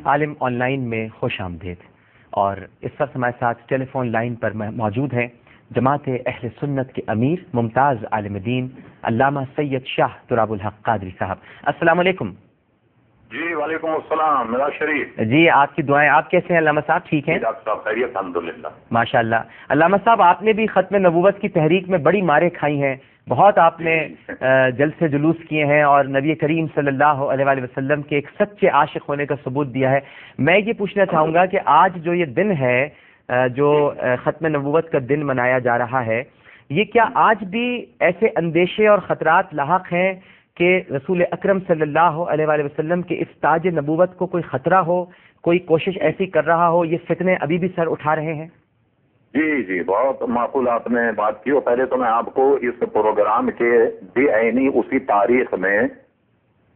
Alam on line میں خوش آمدید. اور اس وقت ہمارے ساتھ ٹیلی فون لائن پر موجود ہیں جماعت اہل سنت کے امیر ممتاز عالم دین علامہ سید شاہ تراب الحق قادری صاحب. السلام علیکم. جی وعلیکم السلام. میرا شریف جی آپ کی دعائیں. آپ کیسے ہیں علامہ صاحب؟ ٹھیک ہیں ڈاکٹر صاحب؟ خیریت الحمدللہ ماشاء اللہ. علامہ صاحب آپ نے بھی ختم نبوت کی تحریک میں بڑی ماریں کھائی ہیں، بہت آپ نے جلسے جلوس کیے ہیں اور نبی کریم صلی اللہ علیہ وآلہ وسلم کے ایک سچے عاشق ہونے کا ثبوت دیا ہے. میں یہ پوچھنا چاہوں گا کہ آج جو یہ دن ہے جو ختم نبوت کا دن منایا جا رہا ہے، یہ کیا آج بھی ایسے اندیشے اور خطرات لاحق ہیں کہ رسول اکرم صلی اللہ علیہ وآلہ وسلم کے اس تاج نبوت کو کوئی خطرہ ہو، کوئی کوشش ایسی کر رہا ہو؟ یہ فتنے ابھی بھی سر اٹھا رہے ہیں؟ جی بہت معقول آپ نے بات کی. اور پہلے تو میں آپ کو اس پروگرام کے بے عینی اسی تاریخ میں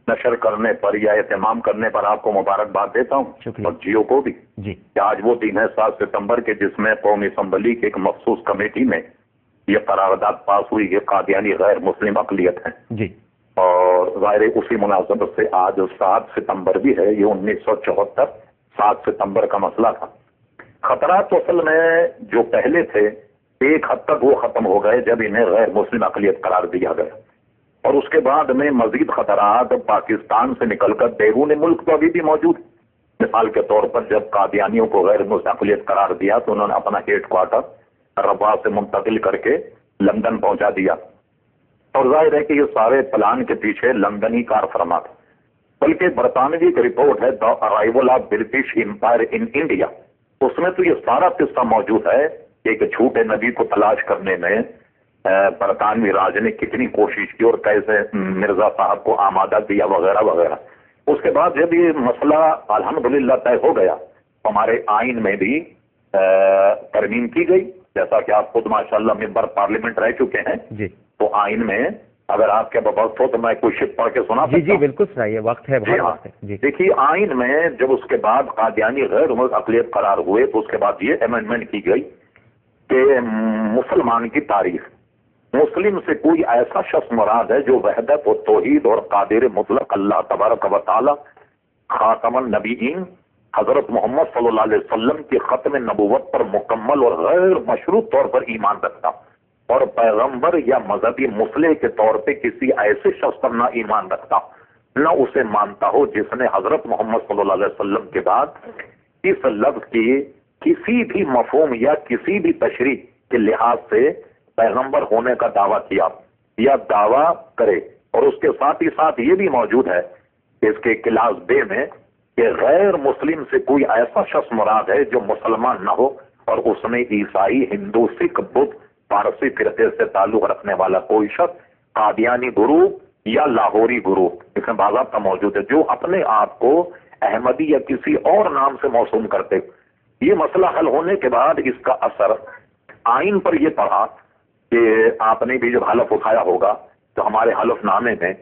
نشر کرنے پر یا اہتمام کرنے پر آپ کو مبارکباد دیتا ہوں، اور جیو کو بھی جی کہ آج وہ دن ہے 7 ستمبر کے جس میں قومی اسمبلی کی ایک مخصوص کمیٹی میں یہ قرارداد پاس ہوئی کہ قادیانی غیر مسلم اقلیت ہیں. جی اور ظاہر اسی مناسبت سے آج 7 ستمبر بھی ہے. یہ 1974 7 ستمبر کا مسئلہ تھا. خطرات تو اصل میں جو پہلے تھے ایک حد تک وہ ختم ہو گئے جب انہیں غیر مسلم اقلیت قرار دیا گیا، اور اس کے بعد میں مزید خطرات پاکستان سے نکل کر بیرون ملک تو ابھی بھی موجود. مثال کے طور پر جب قادیانیوں کو غیر مسلم اقلیت قرار دیا تو انہوں نے اپنا ہیڈ کوارٹر رباط سے منتقل کر کے لندن پہنچا دیا، اور ظاہر ہے کہ یہ سارے پلان کے پیچھے لندن ہی کار فرما تھا. بلکہ برطانوی ایک رپورٹ ہے the arrival of British empire in India, اس میں تو یہ سارا قصہ موجود ہے کہ ایک جھوٹے نبی کو تلاش کرنے میں برطانوی راج نے کتنی کوشش کی اور کیسے مرزا صاحب کو آمادہ کیا وغیرہ وغیرہ. اس کے بعد جب یہ مسئلہ الحمدللہ طے ہو گیا، ہمارے آئین میں بھی ترمیم کی گئی، جیسا کہ آپ خود ماشاءاللہ ممبر پارلیمنٹ رہ چکے ہیں. جی تو آئین میں اگر آپ کے وقت ہو تو میں کوئی شپ پڑھ کے سنا سکتا ہوں؟ جی بالکل سنائیے، وقت ہے بہت وقت ہے. جی دیکھیے آئین میں جب اس کے بعد قادیانی غیر مسلم اقلیت قرار ہوئے تو اس کے بعد یہ امینڈمنٹ کی گئی کہ مسلمان کی تاریخ مسلم سے کوئی ایسا شخص مراد ہے جو وحدت و توحید اور قادر مطلق اللہ تبارک و تعالی خاتم النبیین حضرت محمد صلی اللہ علیہ وسلم کی ختم نبوت پر مکمل اور غیر مشروط طور پر ایمان رکھتا، اور پیغمبر یا مذہبی مصلح کے طور پہ کسی ایسے شخص پر نہ ایمان رکھتا، نہ اسے مانتا ہو جس نے حضرت محمد صلی اللہ علیہ وسلم کے بعد اس لفظ کی کسی بھی مفہوم یا کسی بھی تشریح کے لحاظ سے پیغمبر ہونے کا دعویٰ کیا یا دعویٰ کرے. اور اس کے ساتھ ہی ساتھ یہ بھی موجود ہے کہ اس کے کلاس بے میں کہ غیر مسلم سے کوئی ایسا شخص مراد ہے جو مسلمان نہ ہو اور اس میں عیسائی، ہندو، سکھ، بدھ، پارسی فرقے سے تعلق رکھنے والا کوئی شخص قادیانی گروہ یا لاہوری گروہ اس میں باضابطہ موجود ہے جو اپنے آپ کو احمدی یا کسی اور نام سے موسوم کرتے. یہ مسئلہ حل ہونے کے بعد اس کا اثر آئین پر یہ پڑا کہ آپ نے بھی جب حلف اٹھایا ہوگا تو ہمارے حلف نامے میں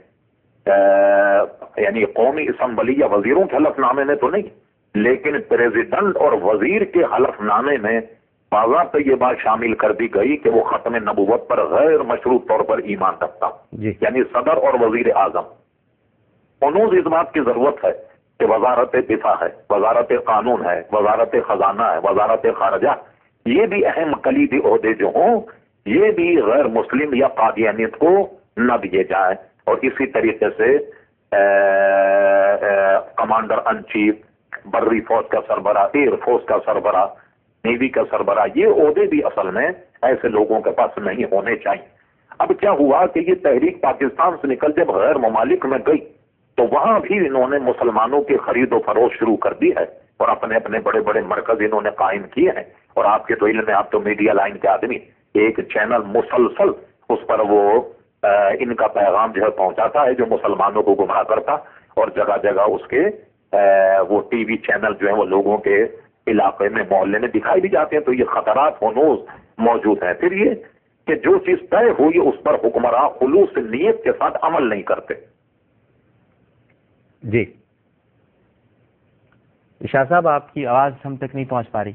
یعنی قومی اسمبلی یا وزیروں کے حلف نامے میں تو نہیں، لیکن پریزیڈنٹ اور وزیر کے حلف نامے میں باضابطہ یہ بات شامل کر دی گئی کہ وہ ختم نبوت پر غیر مشروط طور پر ایمان رکھتا. یعنی صدر اور وزیر اعظم انہوں اس بات کی ضرورت ہے کہ وزارت دفاع ہے، وزارت قانون ہے، وزارت خزانہ ہے، وزارت خارجہ، یہ بھی اہم کلیدی عہدے جو ہوں یہ بھی غیر مسلم یا قادیانیت کو نہ دیے جائیں. اور اسی طریقے سے کمانڈر ان چیف، بری فوج کا سربراہ، ایئر فورس کا سربراہ، نیوی کا سربراہ، یہ عہدے بھی اصل میں ایسے لوگوں کے پاس نہیں ہونے چاہیے. اب کیا ہوا کہ یہ تحریک پاکستان سے نکل جب غیر ممالک میں گئی تو وہاں بھی انہوں نے مسلمانوں کی خرید و فروخت شروع کر دی ہے اور اپنے اپنے بڑے بڑے مرکز انہوں نے قائم کیے ہیں. اور آپ کے تو علم میں، آپ تو میڈیا لائن کے آدمی، ایک چینل مسلسل اس پر وہ ان کا پیغام جو ہے پہنچاتا ہے جو مسلمانوں کو گمراہ کرتا، اور جگہ جگہ اس کے وہ ٹی وی چینل جو ہیں وہ لوگوں کے علاقے میں محلے میں دکھائی بھی جاتے ہیں. تو یہ خطرات ہنوز موجود ہیں. پھر یہ کہ جو چیز طے ہوئی اس پر حکمراں خلوص نیت کے ساتھ عمل نہیں کرتے. جی شاہ صاحب آپ کی آواز ہم تک نہیں پہنچ پا رہی.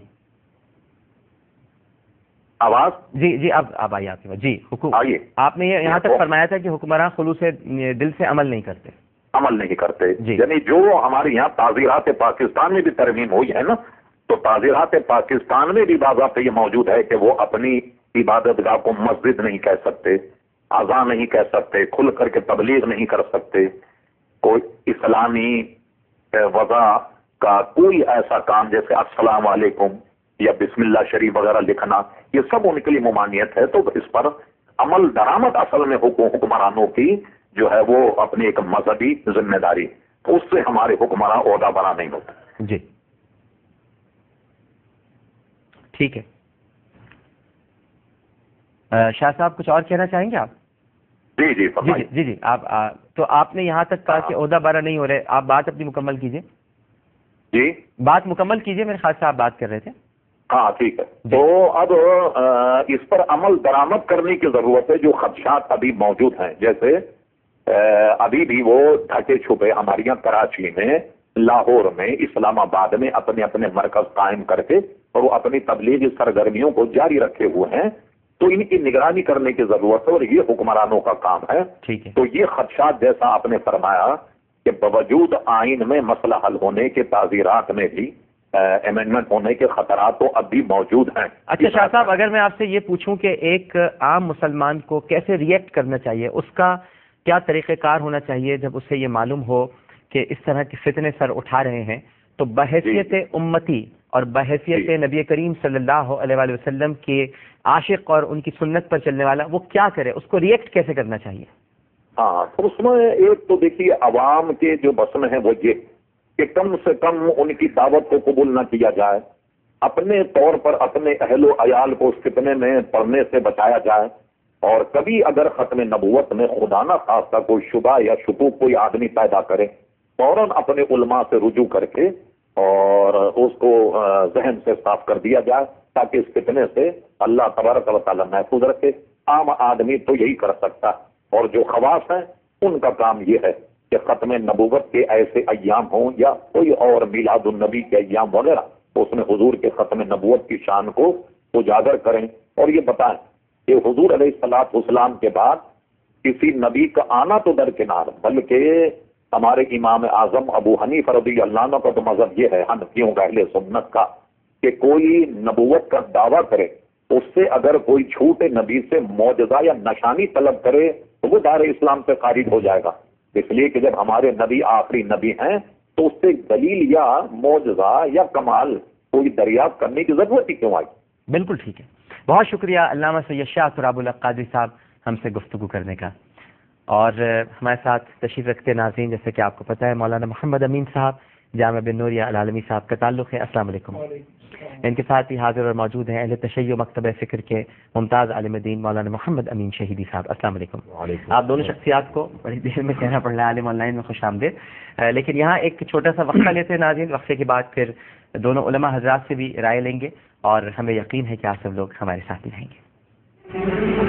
آواز جی اب آئی آپ کی بات. جی آئیے. آپ نے یہاں تک فرمایا تھا کہ حکمراں خلوص دل سے عمل نہیں کرتے. عمل نہیں کرتے. جی. یعنی جو ہمارے یہاں تعزیرات پاکستان میں بھی ترمیم ہوئی ہے نا، تو تعزیرات پاکستان میں بھی باضابطہ یہ موجود ہے کہ وہ اپنی عبادت گاہ کو مسجد نہیں کہہ سکتے، اذان نہیں کہہ سکتے، کھل کر کے تبلیغ نہیں کر سکتے، کوئی اسلامی وضع کا کوئی ایسا کام جیسے السلام علیکم یا بسم اللہ شریف وغیرہ لکھنا، یہ سب ان کے لیے ممانعت ہے. تو اس پر عمل درآمد اصل میں حکمرانوں کی جو ہے وہ اپنی ایک مذہبی ذمہ داری، تو اس سے ہمارے حکمراں عہدہ برا نہیں ہوتے. جی ٹھیک ہے. شاہ صاحب کچھ اور کہنا چاہیں گے آپ؟ جی جی فرمائیے. جی جی آپ تو آپ نے یہاں تک کہا کہ عہدہ برا نہیں ہو رہے، آپ بات اپنی مکمل کیجئے. جی بات مکمل کیجئے، میرے خیال سے آپ بات کر رہے تھے. ہاں ٹھیک ہے. تو اب اس پر عمل درآمد کرنے کی ضرورت ہے. جو خدشات ابھی موجود ہیں، جیسے ابھی بھی وہ ڈھکے چھپے ہمارے یہاں کراچی میں، لاہور میں، اسلام آباد میں اپنے اپنے مرکز قائم کر کے اور وہ اپنی تبلیغی سرگرمیوں کو جاری رکھے ہوئے ہیں، تو ان کی نگرانی کرنے کی ضرورت ہے اور یہ حکمرانوں کا کام ہے. ٹھیک ہے. تو یہ خدشات جیسا آپ نے فرمایا کہ باوجود آئین میں مسئلہ حل ہونے کے، تعزیرات میں بھی امینڈمنٹ ہونے کے خطرات تو اب بھی موجود ہیں. اچھا شاہ صاحب، اگر میں آپ سے یہ پوچھوں کہ ایک عام مسلمان کو کیسے ریئیکٹ کرنا چاہیے، اس کا کیا طریقہ کار ہونا چاہیے جب اسے یہ معلوم ہو کہ اس طرح کے فتنے سر اٹھا رہے ہیں، تو بحیثیت امتی اور بحیثیت نبی کریم صلی اللہ علیہ وآلہ وسلم کے عاشق اور ان کی سنت پر چلنے والا، وہ کیا کرے، اس کو ریئیکٹ کیسے کرنا چاہیے؟ ہاں، تو اس میں ایک تو دیکھیے عوام کے جو بس میں ہے وہ یہ کہ کم سے کم ان کی دعوت کو قبول نہ کیا جائے، اپنے طور پر اپنے اہل و عیال کو اس فتنے میں پڑنے سے بچایا جائے، اور کبھی اگر ختم نبوت میں خدا نہ خواستہ کوئی شبہ یا شکوک کوئی آدمی پیدا کرے، فوراً اپنے علماء سے رجوع کر کے اور اس کو ذہن سے صاف کر دیا جائے، تاکہ اس فتنے سے اللہ تبارک و تعالیٰ محفوظ رکھے. عام آدمی تو یہی کر سکتا، اور جو خواص ہیں ان کا کام یہ ہے کہ ختم نبوت کے ایسے ایام ہوں یا کوئی اور میلاد النبی کے ایام وغیرہ، اس میں حضور کے ختم نبوت کی شان کو اجاگر کریں اور یہ بتائیں کہ حضور علیہ الصلوۃ والسلام کے بعد کسی نبی کا آنا تو درکنار، بلکہ ہمارے امام اعظم ابو حنیفہ رضی اللہ عنہ کا تو مذہب یہ ہے، حنفیوں کا، اہل سنت کا، کہ کوئی نبوت کا دعویٰ کرے، اس سے اگر کوئی چھوٹے نبی سے معجزہ یا نشانی طلب کرے تو وہ دار اسلام سے خارج ہو جائے گا. اس لیے کہ جب ہمارے نبی آخری نبی ہیں تو اس سے دلیل یا معجزہ یا کمال کوئی دریافت کرنے کی ضرورت ہی کیوں آئی؟ بالکل ٹھیک ہے. بہت شکریہ علامہ سید شاہ تراب الحق قادری صاحب ہم سے گفتگو کرنے کا. اور ہمارے ساتھ تشریف رکھتے ناظرین، جیسے کہ آپ کو پتہ ہے مولانا محمد امین صاحب جامعہ بن نوریہ العالمی صاحب کا تعلق ہے. السلام علیکم. ان کے ساتھ ہی حاضر اور موجود ہیں اہل تشیع مکتبہ فکر کے ممتاز عالم دین مولانا محمد امین شہیدی صاحب. السلام علیکم. آپ دونوں شخصیات کو بڑی دیر میں کہنا پڑ رہا ہے عالم آن لائن میں خوش آمدید. لیکن یہاں ایک چھوٹا سا وقفہ لیتے ہیں ناظرین. وقفے کے بعد پھر دونوں علماء حضرات سے بھی رائے لیں گے اور ہمیں یقین ہے کہ آپ سب لوگ ہمارے ساتھ رہیں گے.